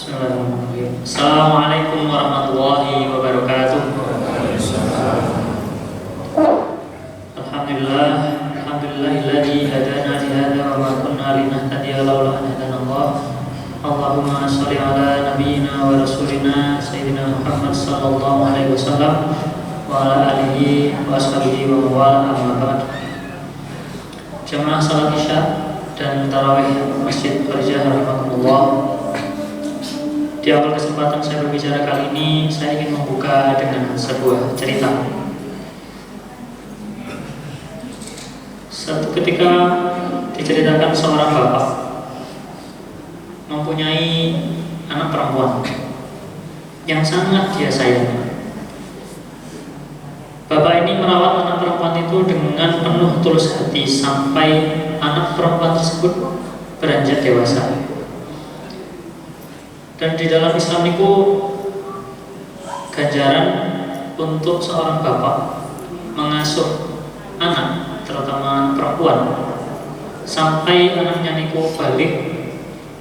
Bismillahirrahmanirrahim. Assalamualaikum warahmatullahi wabarakatuh. Alhamdulillah, alhamdulillahilladzi hadana li hadza wa ma kunna linahtadiya laula an hadanallah. Allahumma shalli ala nabiyyina wa rasulina sayyidina Muhammad sallallahu alaihi wasallam wa ala alihi wa ashabihi wa mawala amma ba'd. Jamaah salat Isya dan tarawih Masjid Farjah rahimakumullah. Di awal kesempatan saya berbicara kali ini, saya ingin membuka dengan sebuah cerita. Satu ketika diceritakan seorang bapak mempunyai anak perempuan yang sangat dia sayang. Bapak ini merawat anak perempuan itu dengan penuh tulus hati sampai anak perempuan tersebut beranjak dewasa. Dan di dalam Islam itu ganjaran untuk seorang bapak mengasuh anak, terutama perempuan, sampai anaknya niku balik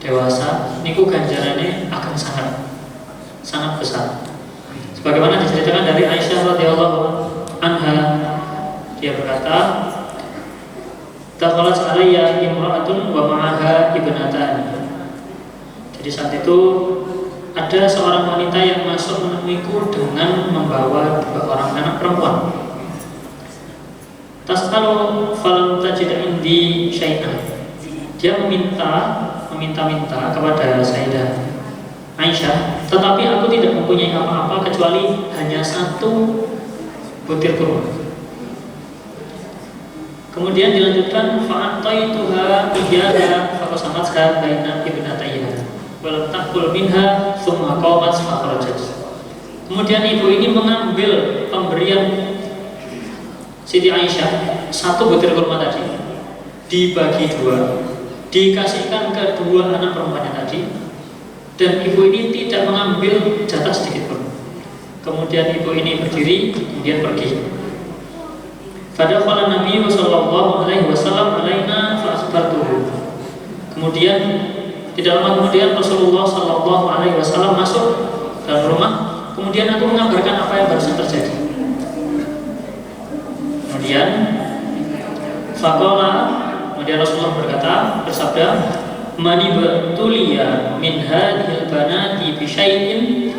dewasa, niku ganjarannya akan sangat besar. Sebagaimana diceritakan dari Aisyah radhiyallahu anha, dia berkata, "Dakhalat alayya imra'atun wa ma'aha ibnatan." Jadi saat itu ada seorang wanita yang masuk menemuiku dengan membawa 2 orang anak perempuan. Tas'alu falam tajid indi syai'an. Dia meminta kepada Sayyidah Aisyah, tetapi aku tidak mempunyai apa-apa kecuali hanya 1 butir kurma. Kemudian dilanjutkan fa'ataituha iyyaha faqasamatha baina ibnatayha. Walam takul minha thumma qamat fakhrajat. Kemudian ibu ini mengambil pemberian Siti Aisyah 1 butir kurma tadi, dibagi 2, dikasihkan ke 2 anak perempuannya tadi, dan ibu ini tidak mengambil jatah sedikit pun. Kemudian ibu ini berdiri, kemudian pergi. Fadakhala Nabi sallallahu alaihi wasallam alaina fa akhbartuhu. Kemudian tidak lama kemudian Rasulullah Sallallahu Alaihi Wasallam masuk dalam rumah. Kemudian aku mengabarkan apa yang barusan terjadi. Kemudian kemudian Rasulullah bersabda, "Mani batuliya min hadhil banati bi syai'in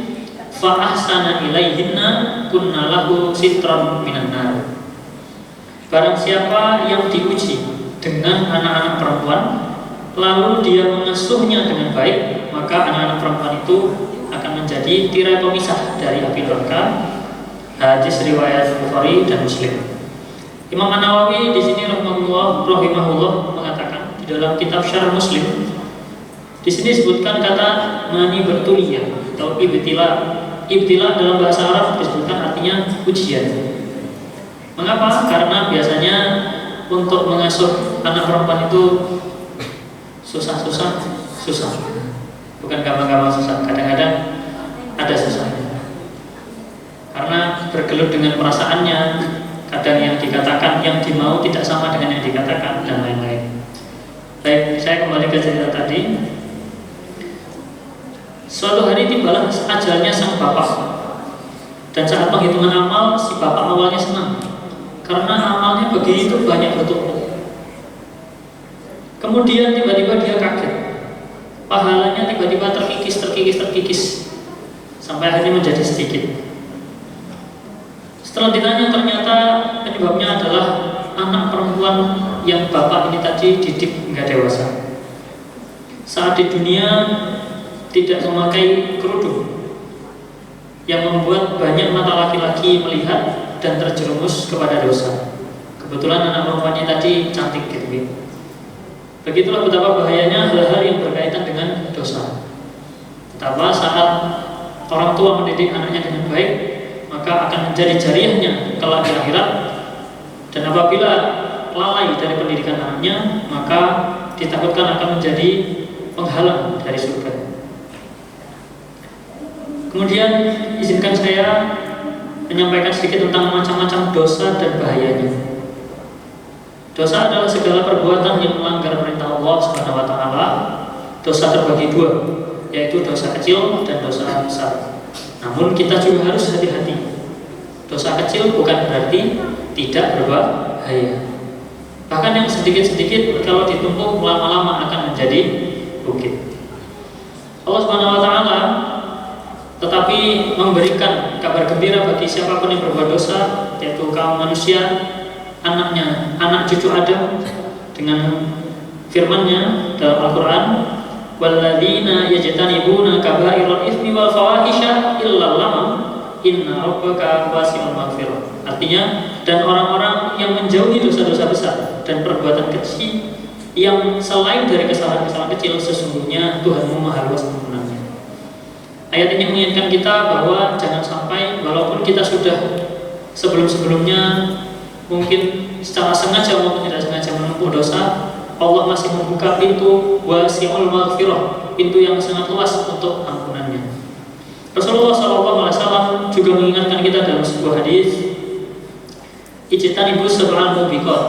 fa ahsana ilaihinna kunna lahu sitran minan nar." Barang siapa yang diuji dengan anak-anak perempuan, lalu dia mengasuhnya dengan baik, maka anak-anak perempuan itu akan menjadi tirai pemisah dari api neraka. Hadis riwayat Bukhari dan Muslim. Imam An-Nawawi di sini rahimahullah mengatakan di dalam kitab Syarh Muslim, di sini disebutkan kata mani bertuliyah atau ibtila. Ibtila dalam bahasa Arab disebutkan artinya ujian. Mengapa? Karena biasanya untuk mengasuh anak perempuan itu susah, bukan gampang-gampang susah. Kadang-kadang ada susahnya, karena bergelut dengan perasaannya. Kadang yang dikatakan, yang dimau tidak sama dengan yang dikatakan, dan lain-lain. Baik, saya kembali ke cerita tadi. Suatu hari tibalah ajalnya sang bapak, dan saat penghitungan amal, si bapak awalnya senang karena amalnya begitu banyak bertumpuk. Kemudian tiba-tiba dia kaget, pahalanya tiba-tiba terkikis sampai akhirnya menjadi sedikit. Setelah ditanya, ternyata penyebabnya adalah anak perempuan yang bapak ini tadi didik hingga dewasa. Saat di dunia tidak memakai kerudung, yang membuat banyak mata laki-laki melihat dan terjerumus kepada dosa. Kebetulan anak perempuannya tadi cantik gitu. Begitulah betapa bahayanya hal-hal yang berkaitan dengan dosa. Betapa saat orang tua mendidik anaknya dengan baik, maka akan menjadi jariahnya kelak di akhirat. Dan apabila lalai dari pendidikan anaknya, maka ditakutkan akan menjadi penghalang dari surga. Kemudian izinkan saya menyampaikan sedikit tentang macam-macam dosa dan bahayanya. Dosa adalah segala perbuatan yang melanggar perintah Allah Subhanahu wa taala. Dosa terbagi 2. yaitu dosa kecil dan dosa besar. Namun kita juga harus hati-hati. Dosa kecil bukan berarti tidak berbahaya. Bahkan yang sedikit-sedikit kalau ditumpuk lama-lama akan menjadi bukit. Allah Subhanahu wa taala tetapi memberikan kabar gembira bagi siapapun yang berbuat dosa, yaitu kaum manusia, anak cucu Adam, dengan firman-Nya dalam Al-Qur'an, walladzina yajtanibuna kaba'iral itsmi wal fawahisha illa lamam inna rabbaka wasi'ul maghfirah. Artinya, dan orang-orang yang menjauhi dosa-dosa besar dan perbuatan kecil yang selain dari kesalahan-kesalahan kecil, sesungguhnya Tuhanmu Maha Luas ampunannya. Ayat ini mengingatkan kita bahwa jangan sampai walaupun kita sudah sebelum-sebelumnya mungkin secara sengaja maupun tidak sengaja menempuh dosa, Allah masih membuka pintu wasi'ul maghfirah, pintu yang sangat luas untuk ampunannya. Rasulullah SAW juga mengingatkan kita dalam sebuah hadis, ijtanibus sab'al mubiqat,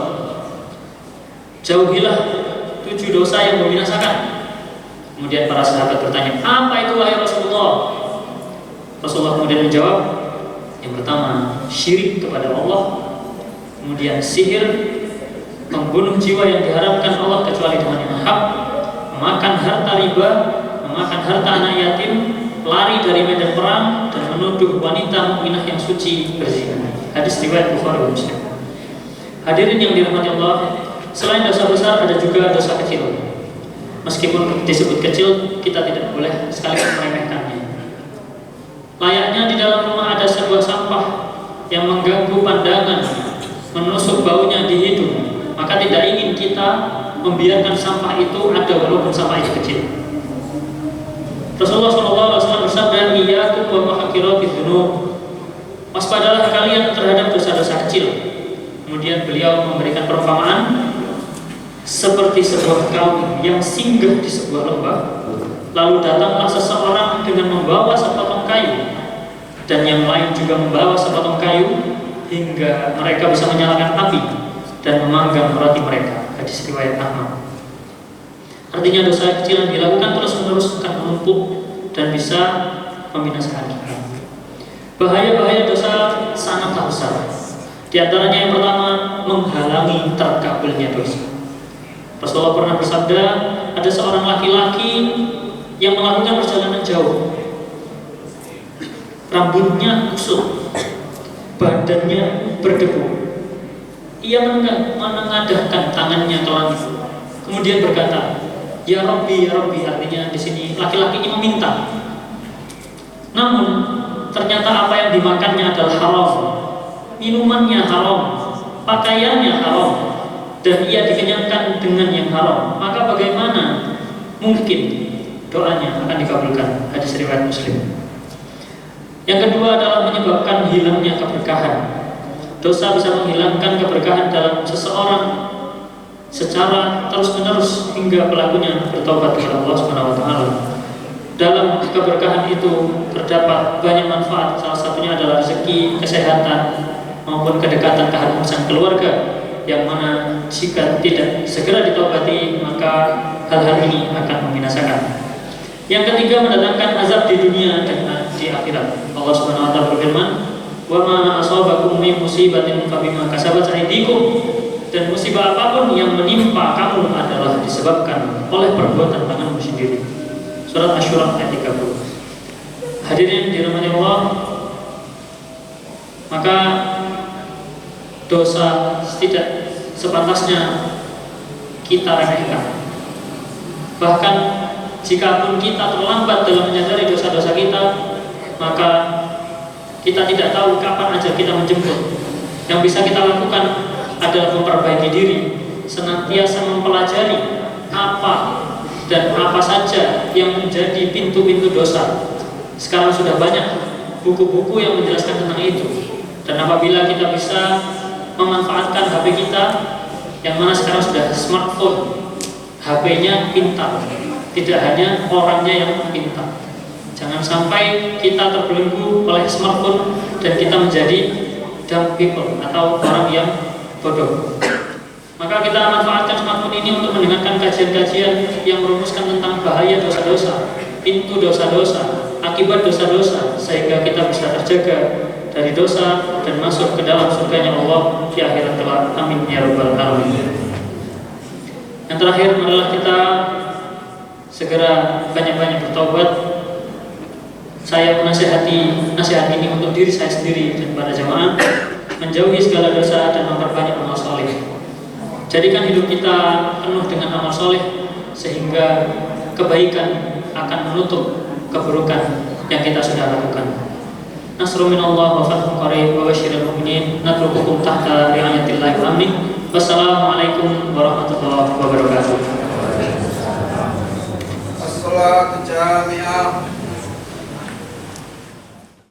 jauhilah 7 dosa yang membinasakan. Kemudian para sahabat bertanya, apa itu wahai Rasulullah? Rasulullah kemudian menjawab, yang pertama syirik kepada Allah, kemudian sihir, membunuh jiwa yang diharamkan Allah kecuali dengan yang hak, memakan harta riba, memakan harta anak yatim, lari dari medan perang, dan menuduh wanita mukminah yang suci berzina. Hadis riwayat Bukhari dan Muslim. Hadirin yang dirahmati Allah, selain dosa besar ada juga dosa kecil. Meskipun disebut kecil, kita tidak boleh sekali meremehkannya. Layaknya di dalam rumah ada sebuah sampah yang mengganggu pandangan, menusuk baunya di hidung, maka tidak ingin kita membiarkan sampah itu ada walaupun sampah itu kecil. Rasulullah SAW bersabda, iyyakum wa muhaqqiratidz dzunub, waspadalah kalian terhadap dosa-dosa kecil. Kemudian beliau memberikan perumpamaan seperti sebuah kaum yang singgah di sebuah lembah, lalu datanglah seseorang dengan membawa sepotong kayu, dan yang lain juga membawa sepotong kayu, hingga mereka bisa menyalakan api dan memanggang roti mereka. Hadis riwayat Ahmad. Artinya dosa kecil yang dilakukan terus-menerus akan menumpuk dan bisa membinasakan kita. Bahaya-bahaya dosa sangatlah besar. Di antaranya yang pertama, menghalangi terkabulnya dosa. Rasulullah pernah bersabda, ada seorang laki-laki yang melakukan perjalanan jauh, rambutnya kusut, badannya berdebu. Ia menengadahkan tangannya ke langit, kemudian berkata, ya Rabbi, ya Rabbi. Artinya di sini laki-laki ini meminta. Namun ternyata apa yang dimakannya adalah haram, minumannya haram, pakaiannya haram, dan ia dikenyangkan dengan yang haram. Maka bagaimana mungkin doanya akan dikabulkan? Hadis riwayat Muslim. Yang kedua adalah menyebabkan hilangnya keberkahan. Dosa bisa menghilangkan keberkahan dalam seseorang secara terus-menerus hingga pelakunya bertobat kepada Allah Subhanahu wa taala. Dalam keberkahan itu terdapat banyak manfaat. Salah satunya adalah rezeki, kesehatan, maupun kedekatan keharmonisan keluarga, yang mana jika tidak segera ditobati maka hal-hal ini akan membinasakan. Yang ketiga, mendatangkan azab di dunia dan di akhirat. Allah Subhanahu wa taala berfirman, "Wa ma asabakum min musibatin fabima kasabat aydikum." Dan musibah apapun yang menimpa kamu adalah disebabkan oleh perbuatan tanganmu sendiri. Surat Asy-Syura ayat 30. Hadirin dirahmati Allah, maka dosa tidak sepantasnya kita remehkan. Bahkan jikapun kita terlambat dalam menyadari dosa-dosa kita, maka kita tidak tahu kapan aja kita menjemput. Yang bisa kita lakukan adalah memperbaiki diri, senantiasa mempelajari apa dan apa saja yang menjadi pintu-pintu dosa. Sekarang sudah banyak buku-buku yang menjelaskan tentang itu. Dan apabila kita bisa memanfaatkan HP kita, yang mana sekarang sudah smartphone, HP-nya pintar, tidak hanya orangnya yang pintar. Jangan sampai kita terbelenggu oleh smartphone dan kita menjadi dumb people atau orang yang bodoh. Maka kita manfaatkan smartphone ini untuk mendengarkan kajian-kajian yang merumuskan tentang bahaya dosa-dosa, pintu dosa-dosa, akibat dosa-dosa, sehingga kita bisa terjaga dari dosa dan masuk ke dalam surganya Allah di akhirat kelak. Amin ya rabbal alamin. Yang terakhir adalah kita segera banyak-banyak bertobat. Saya menasihati nasihat ini untuk diri saya sendiri dan pada jamaah, menjauhi segala dosa dan memperbanyak amal soleh. Jadikan hidup kita penuh dengan amal soleh sehingga kebaikan akan menutup keburukan yang kita sudah lakukan. Nasrun minallah wa fathun qarib wa basyiril mu'minin. Natrukukum tahta ri'ayatillahi wa amnih. Wassalamualaikum warahmatullahi wabarakatuh. As-salatu jami'ah.